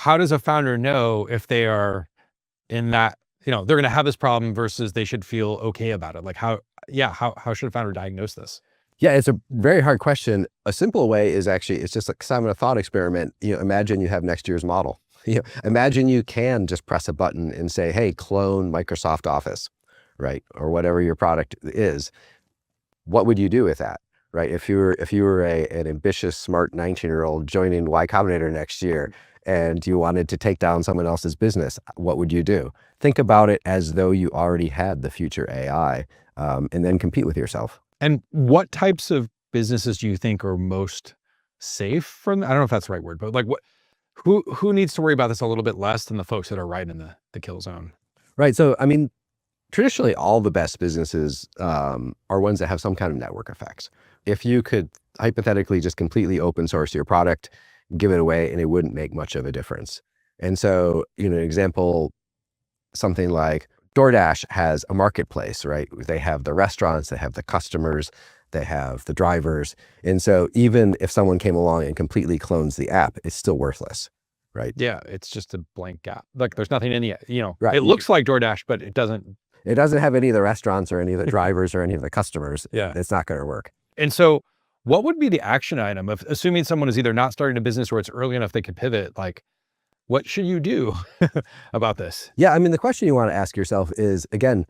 how does a founder know if they are in that, they're going to have this problem versus they should feel okay about it? Like how should a founder diagnose this? Yeah, it's a very hard question. A simple way is actually, it's just like having a thought experiment. Imagine you have next year's model. Imagine you can just press a button and say, hey, clone Microsoft Office, right? Or whatever your product is. What would you do with that, right? If you were an ambitious, smart 19-year-old joining Y Combinator next year and you wanted to take down someone else's business, what would you do? Think about it as though you already had the future AI, and then compete with yourself. And what types of businesses do you think are most safe from, I don't know if that's the right word, but like who needs to worry about this a little bit less than the folks that are right in the kill zone? Right. So, I mean, traditionally, all the best businesses are ones that have some kind of network effects. If you could hypothetically just completely open source your product, give it away, and it wouldn't make much of a difference. And so, an example, something like DoorDash has a marketplace, right? They have the restaurants, they have the customers, they have the drivers. And so even if someone came along and completely clones the app, it's still worthless, right? Yeah, it's just a blank gap. Like there's nothing in the, Right. It looks like DoorDash, but it doesn't. It doesn't have any of the restaurants or any of the drivers or any of the customers. Yeah. It's not going to work. And so what would be the action item of assuming someone is either not starting a business or it's early enough they could pivot? Like, what should you do about this? Yeah, I mean, the question you want to ask yourself is, again,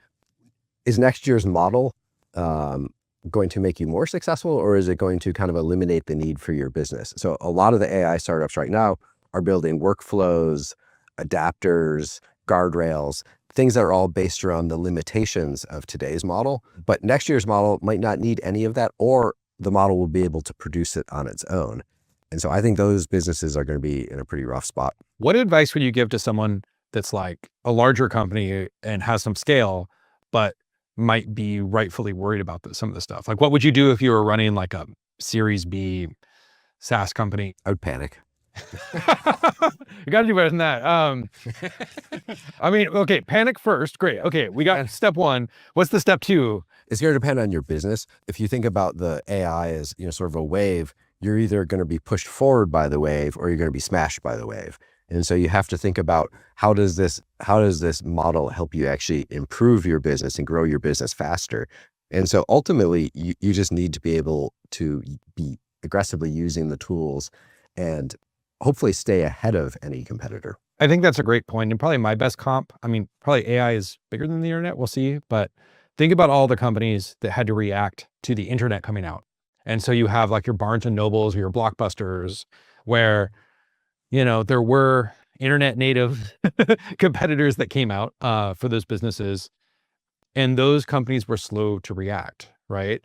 is next year's model going to make you more successful, or is it going to kind of eliminate the need for your business? So a lot of the AI startups right now are building workflows, adapters, guardrails, things that are all based around the limitations of today's model. But next year's model might not need any of that, or the model will be able to produce it on its own. And so I think those businesses are going to be in a pretty rough spot. What advice would you give to someone that's like a larger company and has some scale, but might be rightfully worried about some of this stuff? Like, what would you do if you were running like a Series B SaaS company? I would panic. You got to do better than that. I mean, okay, panic first. Great. Okay, we got step one. What's the step two? It's going to depend on your business. If you think about the AI as sort of a wave, you're either going to be pushed forward by the wave or you're going to be smashed by the wave. And so you have to think about how does this model help you actually improve your business and grow your business faster? And so ultimately, you just need to be able to be aggressively using the tools and hopefully stay ahead of any competitor. I think that's a great point. And probably my best comp, I mean, probably AI is bigger than the internet, we'll see. But think about all the companies that had to react to the internet coming out. And so you have like your Barnes and Nobles or your Blockbusters where, there were internet native competitors that came out for those businesses. And those companies were slow to react, right?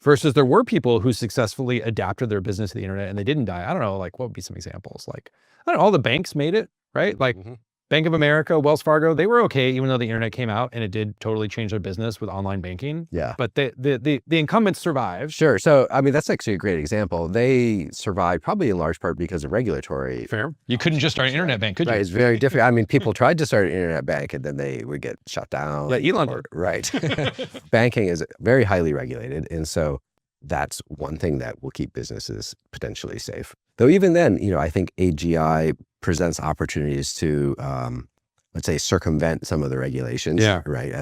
Versus there were people who successfully adapted their business to the internet and they didn't die. I don't know, like what would be some examples? Like, I don't know, all the banks made it, right? Like Bank of America, Wells Fargo, they were okay, even though the internet came out and it did totally change their business with online banking. Yeah. But the incumbents survived. Sure. So, I mean, that's actually a great example. They survived probably in large part because of regulatory. Fair. You couldn't just start an internet bank, could you? Right. It's very different. I mean, people tried to start an internet bank and then they would get shut down. Yeah, Elon did. Right. Banking is very highly regulated. And so that's one thing that will keep businesses potentially safe. Though even then, I think AGI presents opportunities to, let's say, circumvent some of the regulations, right?